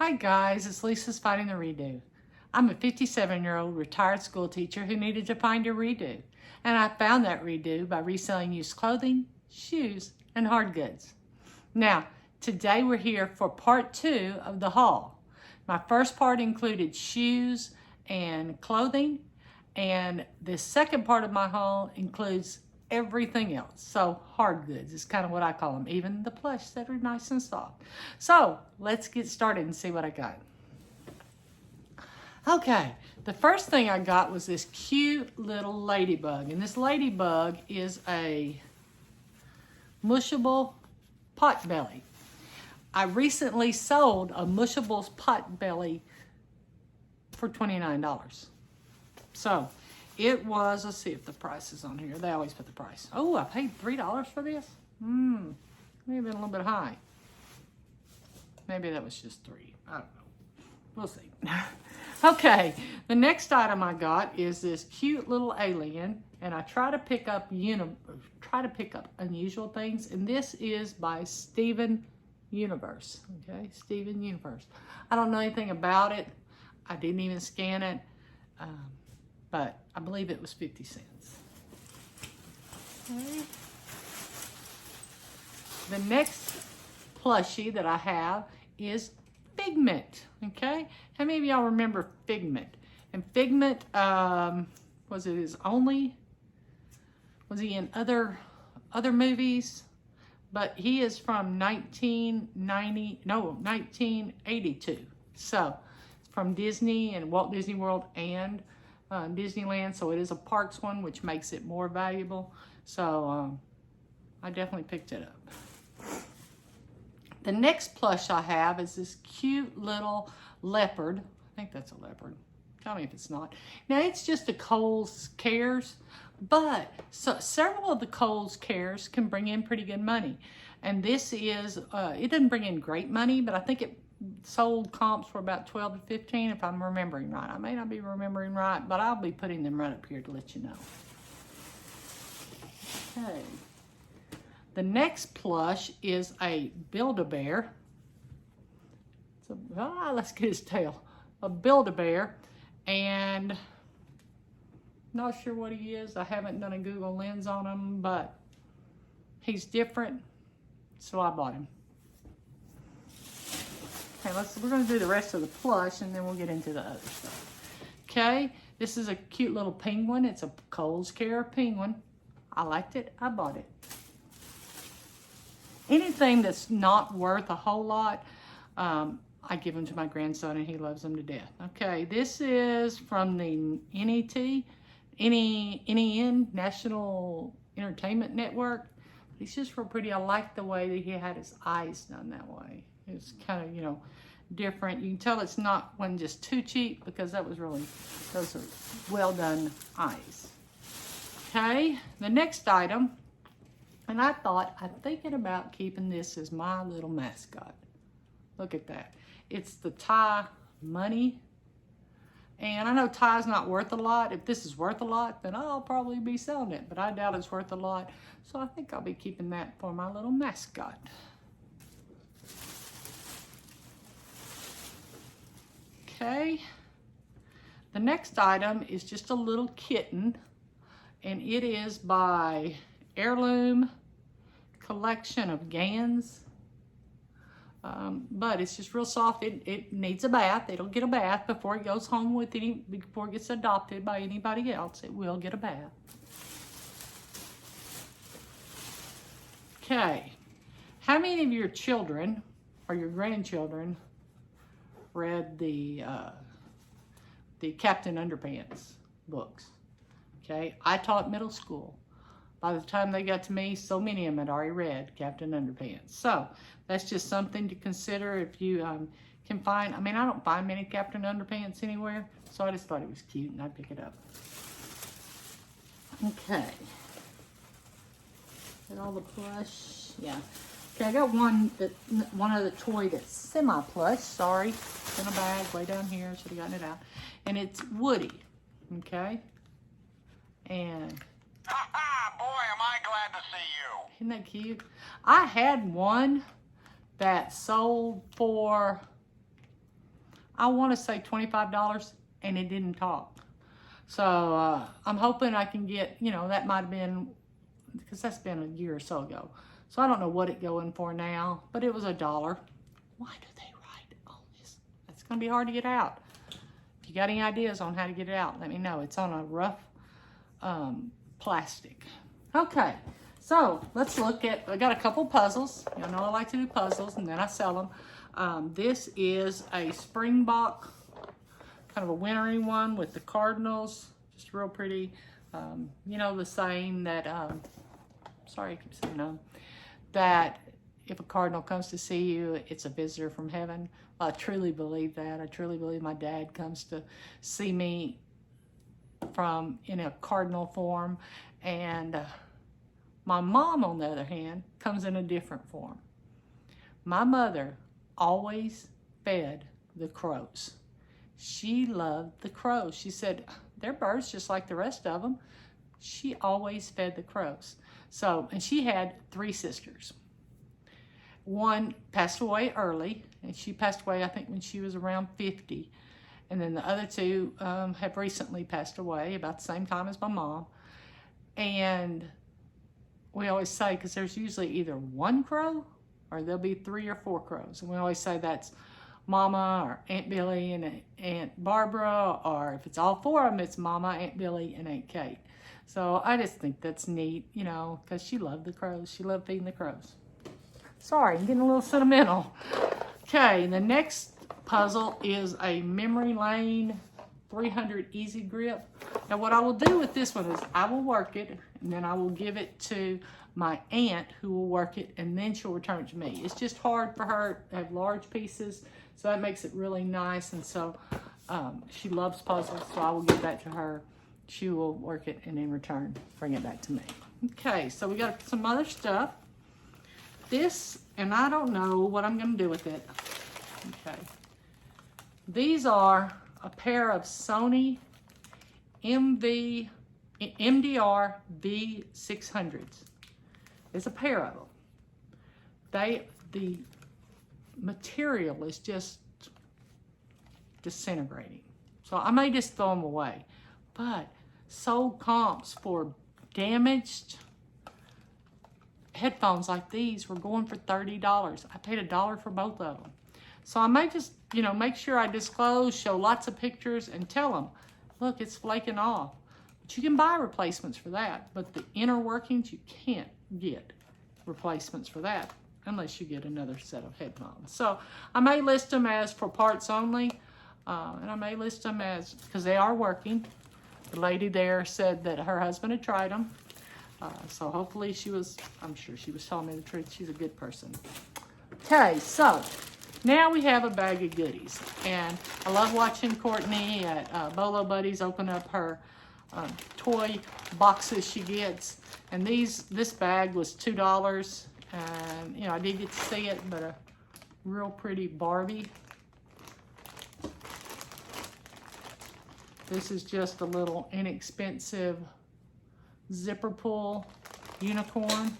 Hi guys, it's Lisa's Finding the Redo. I'm a 57-year-old retired school teacher who needed to find a redo. And I found that redo by reselling used clothing, shoes, and hard goods. Now, today we're here for part 2 of the haul. My first part included shoes and clothing, and the second part of my haul includes everything else. So hard goods is kind of what I call them, even the plush that are nice and soft. So let's get started and see what I got. Okay, the first thing I got was this cute little ladybug, and this ladybug is a mushable potbelly. I recently sold a mushable potbelly for $29. So it was, let's see if the price is on here. They always put the price. Oh, I paid $3 for this? Maybe been a little bit high. Maybe that was just 3. I don't know. We'll see. Okay, the next item I got is this cute little alien, and I try to pick up unusual things, and this is by Steven Universe. Okay, Steven Universe. I don't know anything about it. I didn't even scan it. But I believe it was 50 cents. Okay. The next plushie that I have is Figment. Okay, how many of y'all remember Figment? And Figment was he in other movies? But he is from 1982. So it's from Disney and Walt Disney World and Disneyland, so it is a parks one, which makes it more valuable. So I definitely picked it up. The next plush I have is this cute little leopard. I think that's a leopard. Tell me if it's not. Now it's just a Kohl's Cares, but several of the Kohl's Cares can bring in pretty good money. And this is, it doesn't bring in great money, but I think it sold comps for about 12 to 15 if I'm remembering right. I may not be remembering right, but I'll be putting them right up here to let you know. Okay. The next plush is a Build-A-Bear. So, let's get his tail. A Build-A-Bear, and not sure what he is. I haven't done a Google lens on him, but he's different, so I bought him. Okay, we're going to do the rest of the plush, and then we'll get into the other stuff. Okay, this is a cute little penguin. It's a Kohl's Care penguin. I liked it. I bought it. Anything that's not worth a whole lot, I give them to my grandson, and he loves them to death. Okay, this is from the NEN, National Entertainment Network. He's just real pretty. I like the way that he had his eyes done that way. It's kind of, different. You can tell it's not one just too cheap, because that was really, those are well done eyes. Okay, the next item, and I'm thinking about keeping this as my little mascot. Look at that. It's the Thai money. And I know Thai's not worth a lot. If this is worth a lot, then I'll probably be selling it, but I doubt it's worth a lot. So I think I'll be keeping that for my little mascot. Okay, the next item is just a little kitten, and it is by Heirloom Collection of Gans. But it's just real soft. It needs a bath. It'll get a bath before it goes home before it gets adopted by anybody else. It will get a bath. Okay, how many of your children or your grandchildren read the Captain Underpants books? Okay, I taught middle school. By the time they got to me, so many of them had already read Captain Underpants. So that's just something to consider if you can find. I mean, I don't find many Captain Underpants anywhere, so I just thought it was cute and I'd pick it up. Okay. Got all the plush. Yeah. Okay, I got one other toy that's semi-plush. Sorry, it's in a bag way down here. Should have gotten it out. And it's Woody. Okay. And boy, am I glad to see you. Isn't that cute? I had one that sold for I want to say $25, and it didn't talk. So I'm hoping I can get, you know, that might have been, because that's been a year or so ago. So I don't know what it's going for now, but it was $1. Why do they write on this? It's going to be hard to get out. If you got any ideas on how to get it out, let me know. It's on a rough plastic. Okay, so let's look at, I got a couple puzzles. Y'all know I like to do puzzles, and then I sell them. This is a Springbok, kind of a wintry one with the cardinals, just real pretty. You know the saying that, sorry I keep saying no, that if a cardinal comes to see you, it's a visitor from heaven. Well, I truly believe that. I truly believe my dad comes to see me in a cardinal form, and my mom, on the other hand, comes in a different form. My mother always fed the crows. She loved the crows. She said, they're birds just like the rest of them. She always fed the crows. So, and she had 3 sisters. One passed away early, and she passed away, I think, when she was around 50. And then the other 2 have recently passed away about the same time as my mom. And we always say, because there's usually either 1 crow or there'll be 3 or 4 crows. And we always say that's Mama or Aunt Billy and Aunt Barbara, or if it's all 4 of them, it's Mama, Aunt Billy, and Aunt Kate. So I just think that's neat, you know, because she loved the crows. She loved feeding the crows. Sorry, I'm getting a little sentimental. Okay, the next puzzle is a Memory Lane 300 Easy Grip. Now what I will do with this one is I will work it, and then I will give it to my aunt, who will work it, and then she'll return it to me. It's just hard for her to have large pieces, so that makes it really nice. And so she loves puzzles, so I will give that to her. She will work it, and in return bring it back to me. Okay, so we got some other stuff. This, and I don't know what I'm going to do with it. Okay, these are a pair of Sony MDR V600s. There's a pair of them. The material is just disintegrating. So I may just throw them away. But sold comps for damaged headphones like these were going for $30. I paid $1 for both of them. So I may just, you know, make sure I disclose, show lots of pictures, and tell them, look, it's flaking off. But you can buy replacements for that. But the inner workings, you can't get replacements for that unless you get another set of headphones. So I may list them as for parts only, and I may list them as, because they are working. The lady there said that her husband had tried them. So hopefully I'm sure she was telling me the truth. She's a good person. Okay, so now we have a bag of goodies. And I love watching Courtney at Bolo Buddies open up her toy boxes she gets. And this bag was $2. And, you know, I did get to see it, but a real pretty Barbie. This is just a little inexpensive zipper pull unicorn.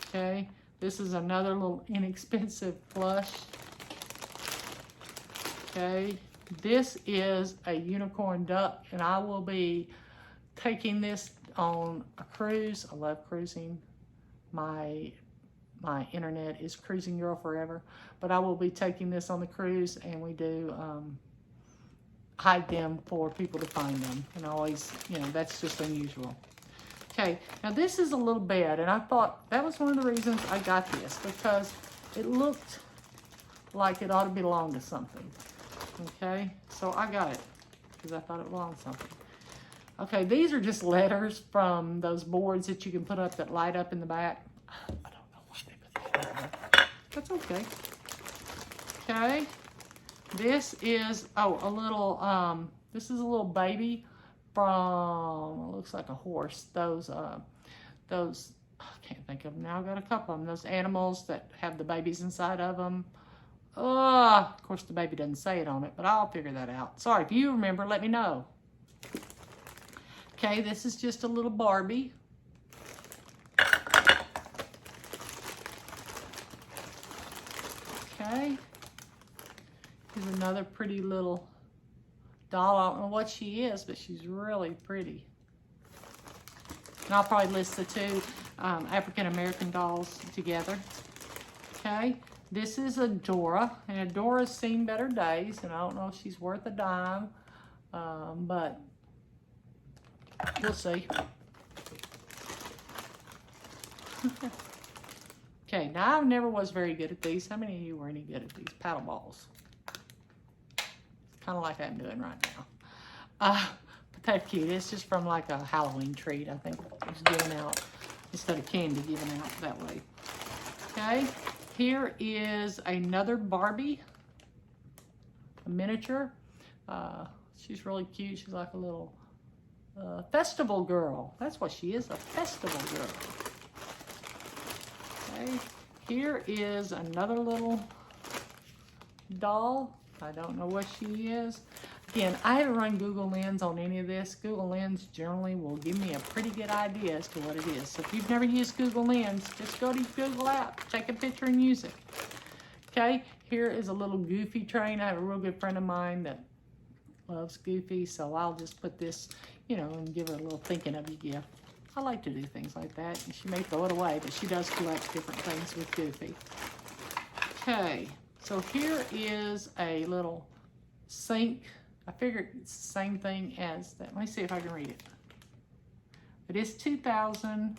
Okay, this is another little inexpensive plush. Okay, this is a unicorn duck, and I will be taking this on a cruise. I love cruising. My internet is Cruising Girl Forever, but I will be taking this on the cruise, and we do hide them for people to find them, and always, you know, that's just unusual. Okay, now this is a little bed, and I thought that was one of the reasons I got this, because it looked like it ought to belong to something. Okay, so I got it because I thought it belonged to something. Okay, these are just letters from those boards that you can put up that light up in the back. I don't know why they put that in there. That's okay. Okay. This is, a little, this is a little baby from, it looks like a horse. Those, I can't think of them now. I've got a couple of them. Those animals that have the babies inside of them. Of course, the baby doesn't say it on it, but I'll figure that out. Sorry, if you remember, let me know. Okay, this is just a little Barbie. Okay. Here's another pretty little doll. I don't know what she is, but she's really pretty. And I'll probably list the two African American dolls together. Okay, this is Adora, and Adora's seen better days, and I don't know if she's worth a dime, but we'll see. Okay, now I never was very good at these. How many of you were any good at these paddle balls? Kind of like I'm doing right now. But they're cute. It's just from like a Halloween treat, I think. It was given out instead of candy given out that way. Okay, here is another Barbie, a miniature. She's really cute. She's like a little festival girl. That's what she is, a festival girl. Okay, here is another little doll. I don't know what she is. Again, I haven't run Google Lens on any of this. Google Lens generally will give me a pretty good idea as to what it is. So if you've never used Google Lens, just go to Google app, take a picture and use it. Okay, here is a little Goofy train. I have a real good friend of mine that loves Goofy, so I'll just put this, you know, and give her a little thinking of you gift. I like to do things like that, and she may throw it away, but she does collect different things with Goofy. Okay, so here is a little sink. I figured it's the same thing as that. Let me see if I can read it. It is 2000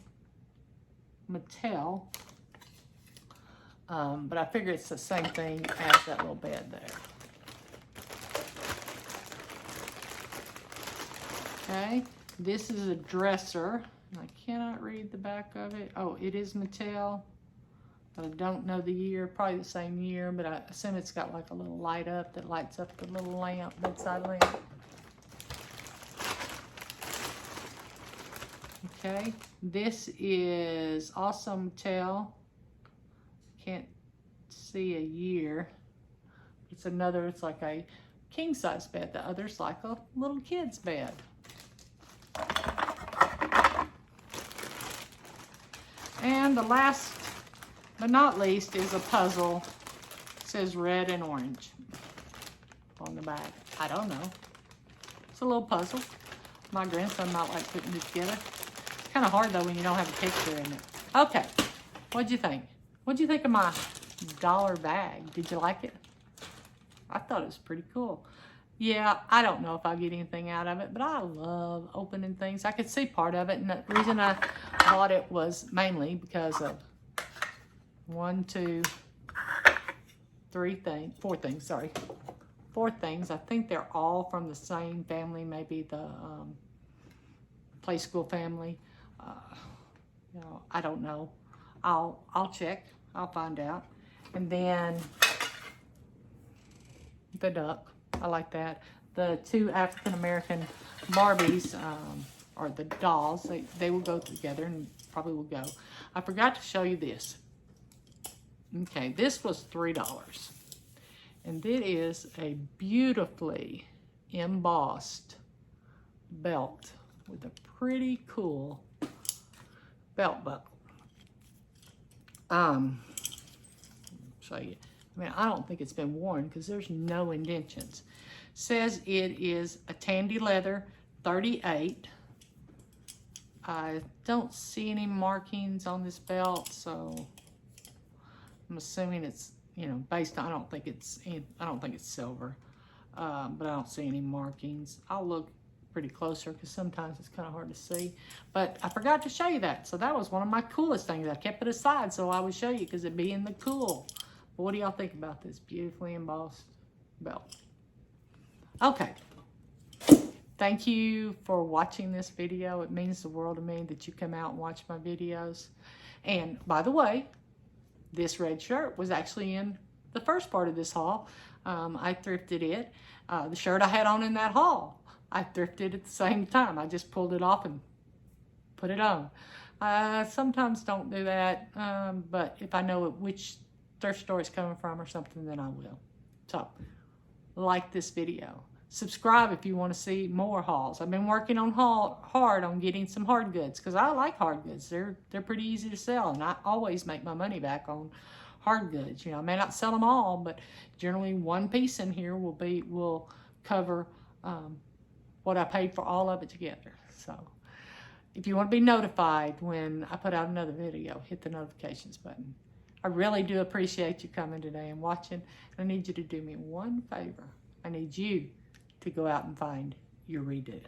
Mattel, but I figure it's the same thing as that little bed there. Okay, this is a dresser. I cannot read the back of it. Oh, it is Mattel, but I don't know the year. Probably the same year, but I assume it's got like a little light up that lights up the little lamp, bedside lamp. Okay, this is also Mattel. Can't see a year. It's another, it's like a king size bed. The other's like a little kid's bed. And the last but not least is a puzzle. It says red and orange on the back. I don't know. It's a little puzzle. My grandson might like putting it together. It's kind of hard though when you don't have a picture in it. Okay, what'd you think? What'd you think of my dollar bag? Did you like it? I thought it was pretty cool. Yeah, I don't know if I'll get anything out of it, but I love opening things. I could see part of it, and the reason I bought it was mainly because of four things. I think they're all from the same family, maybe the play school family. You know, I don't know. I'll check. I'll find out. And then the duck. I like that. The two African American Barbies, or the dolls, they will go together and probably will go. I forgot to show you this. Okay, this was $3. And it is a beautifully embossed belt with a pretty cool belt buckle. Show you. I mean, I don't think it's been worn because there's no indentions. Says it is a tandy leather 38. I don't see any markings on this belt, so I'm assuming it's, you know, based on, I don't think it's silver, but I don't see any markings. I'll look pretty closer because sometimes it's kind of hard to see. But I forgot to show you that, so that was one of my coolest things. I kept it aside so I would show you because it'd be in the cool. But what do y'all think about this beautifully embossed belt? Okay. Thank you for watching this video. It means the world to me that you come out and watch my videos. And by the way, this red shirt was actually in the first part of this haul. I thrifted it. The shirt I had on in that haul, I thrifted at the same time. I just pulled it off and put it on. Sometimes don't do that, but if I know which thrift store it's coming from or something, then I will. So, like this video. Subscribe if you want to see more hauls. I've been working on hard on getting some hard goods because I like hard goods. They're pretty easy to sell, and I always make my money back on hard goods. You know, I may not sell them all, but generally one piece in here will cover what I paid for all of it together. So if you want to be notified when I put out another video, hit the notifications button. I really do appreciate you coming today and watching. I need you to do me one favor. I need you to go out and find your redo.